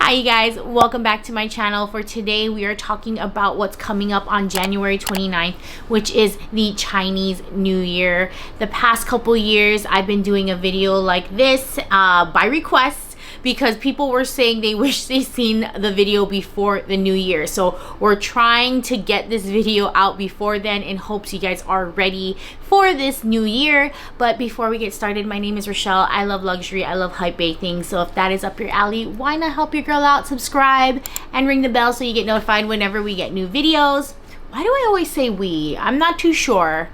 Hi you guys, welcome back to my channel. For today we are talking about what's coming up on January 29th, which is the Chinese New Year. The past couple years I've been doing a video like this by request, because people were saying they wish they seen the video before the new year. So we're trying to get this video out before then in hopes you guys are ready for this new year. But before we get started, my name is Richelle. I love luxury, I love hype bathing. So if that is up your alley, why not help your girl out? Subscribe and ring the bell so you get notified whenever we get new videos. Why do I always say we? I'm not too sure.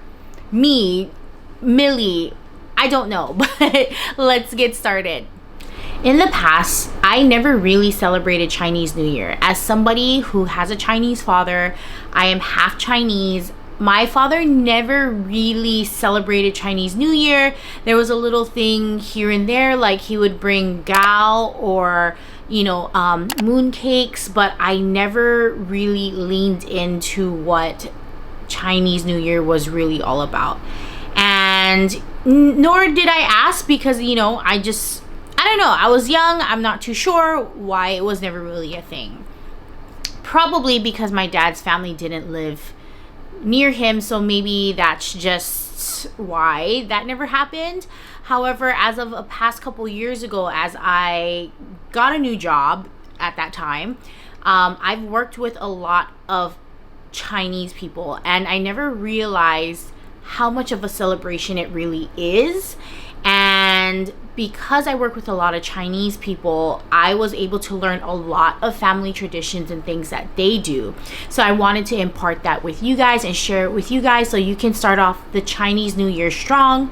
Me, Millie, I don't know, but let's get started. In the past, I never really celebrated Chinese New Year. As somebody who has a Chinese father, I am half Chinese. My father never really celebrated Chinese New Year. There was a little thing here and there, like he would bring gao or moon cakes, but I never really leaned into what Chinese New Year was really all about. And nor did I ask, because I don't know, I was young, I'm not too sure why it was never really a thing. Probably because my dad's family didn't live near him, so maybe that's just why that never happened. However, as of a past couple years ago, as I got a new job at that time, I've worked with a lot of Chinese people, and I never realized how much of a celebration it really is. And because I work with a lot of Chinese people, I was able to learn a lot of family traditions and things that they do. So I wanted to impart that with you guys and share it with you guys so you can start off the Chinese New Year strong.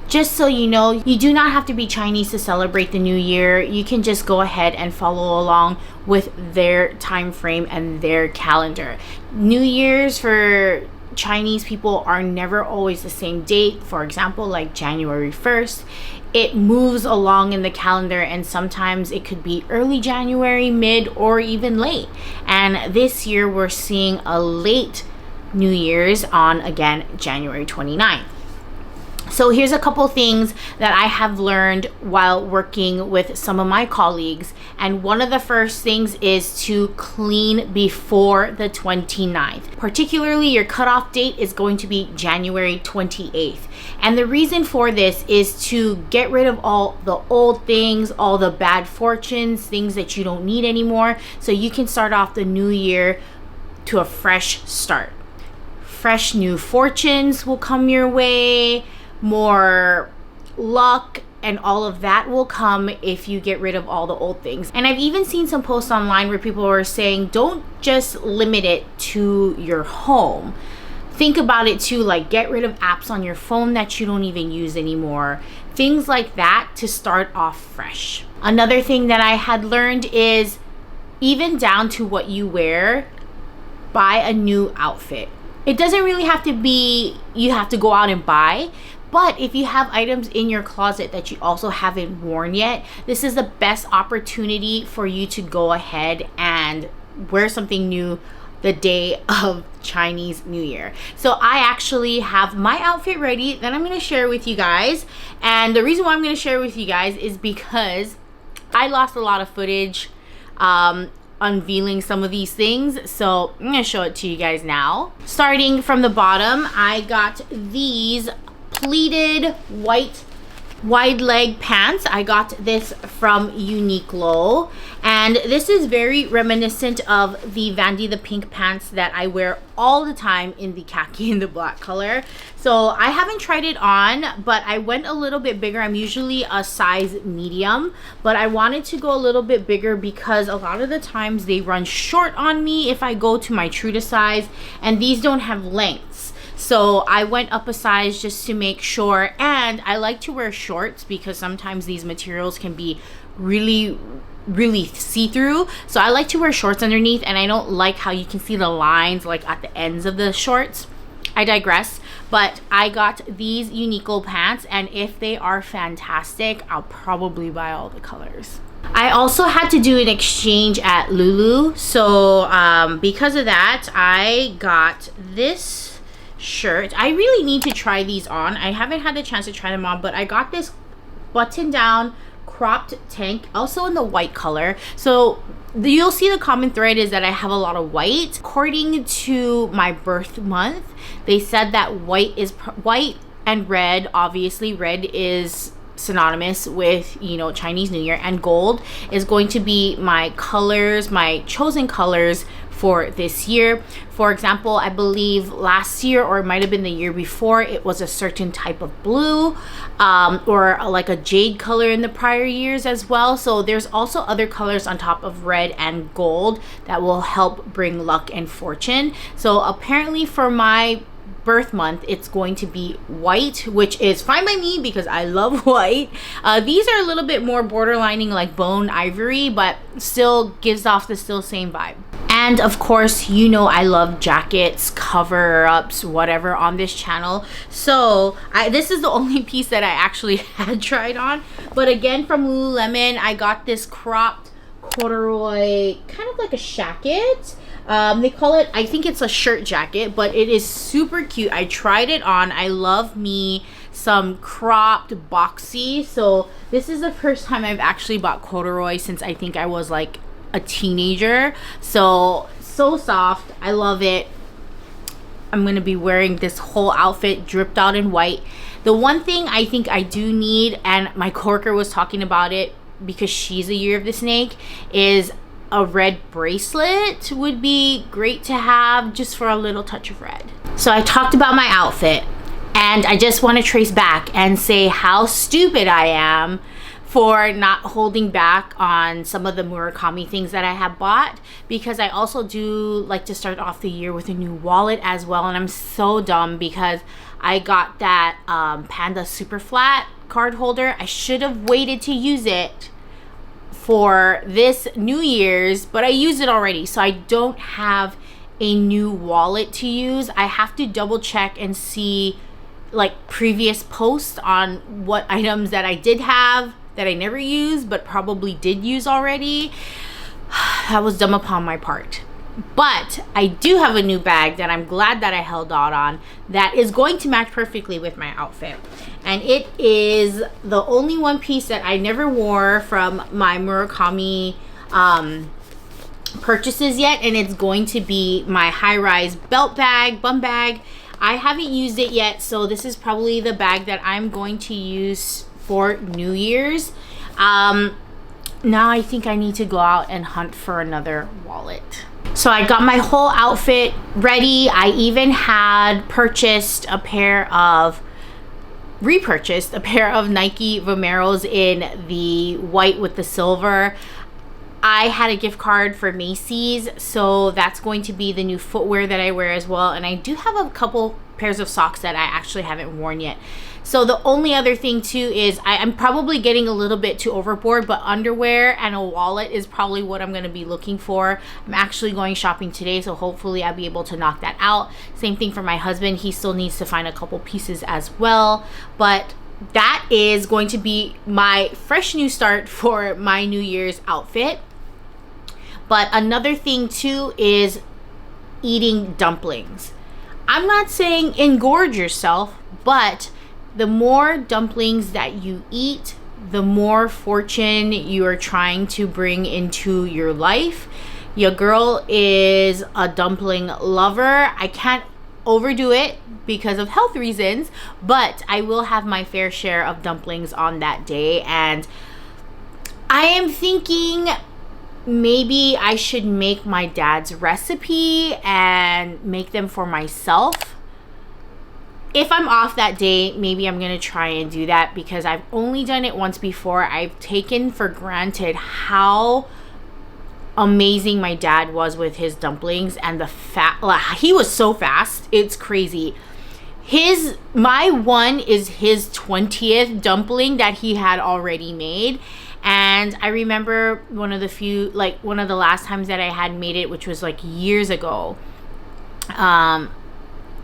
Just so you know, you do not have to be Chinese to celebrate the new year. You can just go ahead and follow along with their time frame and their calendar. New Year's for Chinese people are never always the same date. For example, like January 1st, it moves along in the calendar, and sometimes it could be early January, mid, or even late. And this year we're seeing a late New Year's on, again, January 29th. So here's a couple things that I have learned while working with some of my colleagues. And one of the first things is to clean before the 29th. Particularly, your cutoff date is going to be January 28th. And the reason for this is to get rid of all the old things, all the bad fortunes, things that you don't need anymore, so you can start off the new year to a fresh start. Fresh new fortunes will come your way. More luck and all of that will come if you get rid of all the old things. And I've even seen some posts online where people are saying, don't just limit it to your home. Think about it too, like get rid of apps on your phone that you don't even use anymore. Things like that to start off fresh. Another thing that I had learned is, even down to what you wear, buy a new outfit. It doesn't really have to be you have to go out and buy. But if you have items in your closet that you also haven't worn yet, this is the best opportunity for you to go ahead and wear something new the day of Chinese New Year. So I actually have my outfit ready that I'm going to share with you guys. And the reason why I'm going to share with you guys is because I lost a lot of footage unveiling some of these things, so I'm going to show it to you guys now. Starting from the bottom, I got these pleated white wide leg pants. I got this from Uniqlo, and this is very reminiscent of the 𝓭𝓸𝓷𝓽𝓪 pants that I wear all the time in the khaki and the black color. So I haven't tried it on, but I went a little bit bigger. I'm usually a size medium, but I wanted to go a little bit bigger because a lot of the times they run short on me if I go to my true to size, and these don't have lengths. So I went up a size just to make sure. And I like to wear shorts because sometimes these materials can be really see-through. So I like to wear shorts underneath, and I don't like how you can see the lines like at the ends of the shorts. I digress. But I got these Uniqlo pants, and if they are fantastic, I'll probably buy all the colors. I also had to do an exchange at Lulu. So because of that, I got this shirt. I really need to try these on. I haven't had the chance to try them on, but I got this button down cropped tank, also in the white color. So you'll see the common thread is that I have a lot of white. According to my birth month, they said that white and red, obviously red is synonymous with, you know, Chinese New Year, and gold is going to be my colors, my chosen colors for this year. For example, I believe last year, or it might have been the year before, it was a certain type of blue, or like a jade color in the prior years as well. So there's also other colors on top of red and gold that will help bring luck and fortune. So apparently for my birth month, it's going to be white, which is fine by me because I love white. These are a little bit more borderlining like bone ivory, but still gives off the still same vibe. And of course, you know, I love jackets, cover-ups, whatever on this channel. So this is the only piece that I actually had tried on. But again, from Lululemon, I got this cropped corduroy, kind of like a shacket. They call it, I think it's a shirt jacket, but it is super cute. I tried it on. I love me some cropped boxy. So this is the first time I've actually bought corduroy since I think I was like a teenager. So soft. I love it. I'm gonna be wearing this whole outfit dripped out in white. The one thing I think I do need, and my coworker was talking about it because she's a year of the snake, is a red bracelet. Would be great to have just for a little touch of red. So I talked about my outfit, and I just want to trace back and say how stupid I am for not holding back on some of the Murakami things that I have bought, because I also do like to start off the year with a new wallet as well. And I'm so dumb because I got that Panda super flat card holder. I should have waited to use it for this New Year's, but I used it already, so I don't have a new wallet to use. I have to double check and see like previous posts on what items that I did have that I never used but probably did use already. That was dumb upon my part. But I do have a new bag that I'm glad that I held out on that is going to match perfectly with my outfit. And it is the only one piece that I never wore from my Murakami purchases yet. And it's going to be my high-rise belt bag, bum bag. I haven't used it yet, so this is probably the bag that I'm going to use for New Year's. Now I think I need to go out and hunt for another wallet. So I got my whole outfit ready. I even had repurchased a pair of Nike Vomeros in the white with the silver. I had a gift card for Macy's, so that's going to be the new footwear that I wear as well. And I do have a couple pairs of socks that I actually haven't worn yet. So the only other thing too is I'm probably getting a little bit too overboard, but underwear and a wallet is probably what I'm going to be looking for. I'm actually going shopping today, so hopefully I'll be able to knock that out. Same thing for my husband. He still needs to find a couple pieces as well. But that is going to be my fresh new start for my New Year's outfit. But another thing too is eating dumplings. I'm not saying engorge yourself, but the more dumplings that you eat, the more fortune you are trying to bring into your life. Your girl is a dumpling lover. I can't overdo it because of health reasons, but I will have my fair share of dumplings on that day. And I am thinking maybe I should make my dad's recipe and make them for myself. If I'm off that day, maybe I'm gonna try and do that, because I've only done it once before. I've taken for granted how amazing my dad was with his dumplings, and he was so fast, it's crazy. My one is his 20th dumpling that he had already made. And I remember one of the last times that I had made it, which was like years ago,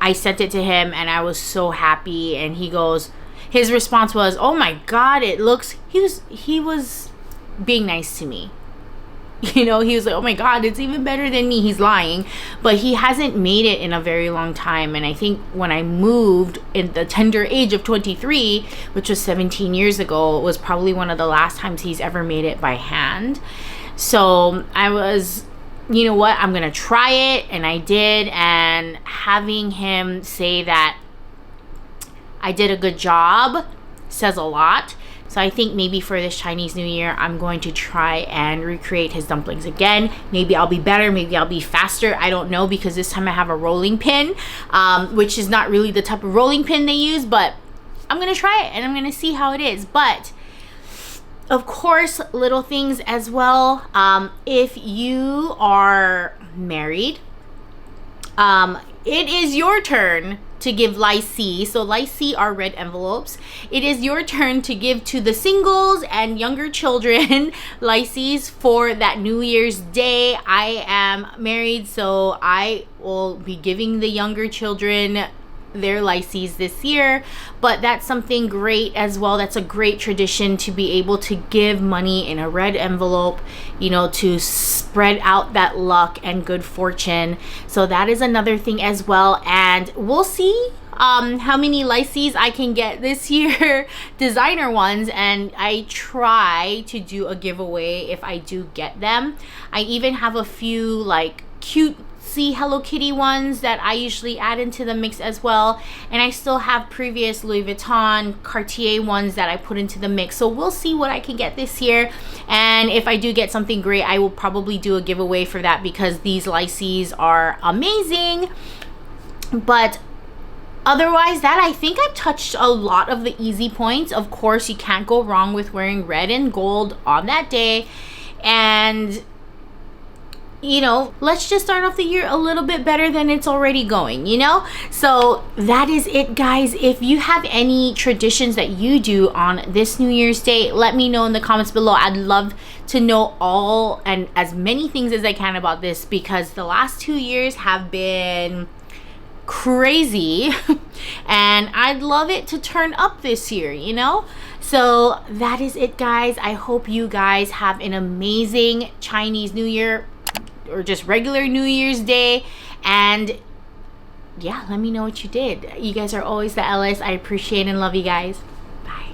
I sent it to him and I was so happy, and his response was, "Oh my God, it looks," he was being nice to me. You know, he was like, oh my God, it's even better than me. He's lying. But he hasn't made it in a very long time. And I think when I moved in the tender age of 23, which was 17 years ago, was probably one of the last times he's ever made it by hand. So I was, you know what, I'm gonna try it. And I did. And having him say that I did a good job says a lot. So I think maybe for this Chinese New Year, I'm going to try and recreate his dumplings again. Maybe I'll be better, maybe I'll be faster. I don't know, because this time I have a rolling pin, which is not really the type of rolling pin they use, but I'm gonna try it and I'm gonna see how it is. But of course, little things as well. If you are married, it is your turn to give 𝓼𝓬. So 𝓼𝓬 are red envelopes. It is your turn to give to the singles and younger children 𝓼𝓬s for that New Year's Day. I am married, so I will be giving the younger children their 𝓼𝓬s this year. But that's something great as well. That's a great tradition, to be able to give money in a red envelope, you know, to spread out that luck and good fortune. So that is another thing as well. And we'll see how many 𝓼𝓬s I can get this year, designer ones, and I try to do a giveaway if I do get them. I even have a few like cute Hello Kitty ones that I usually add into the mix as well, and I still have previous Louis Vuitton, Cartier ones that I put into the mix. So we'll see what I can get this year, and if I do get something great, I will probably do a giveaway for that, because these 𝓼𝓬s are amazing. But otherwise, that I think I've touched a lot of the easy points. Of course, you can't go wrong with wearing red and gold on that day, and you know, let's just start off the year a little bit better than it's already going, you know? So that is it, guys. If you have any traditions that you do on this New Year's Day, let me know in the comments below. I'd love to know all and as many things as I can about this, because the last 2 years have been crazy and I'd love it to turn up this year, you know? So that is it, guys. I hope you guys have an amazing Chinese New Year, or just regular New Year's Day. And yeah, let me know what you did. You guys are always the L's. I appreciate and love you guys. Bye.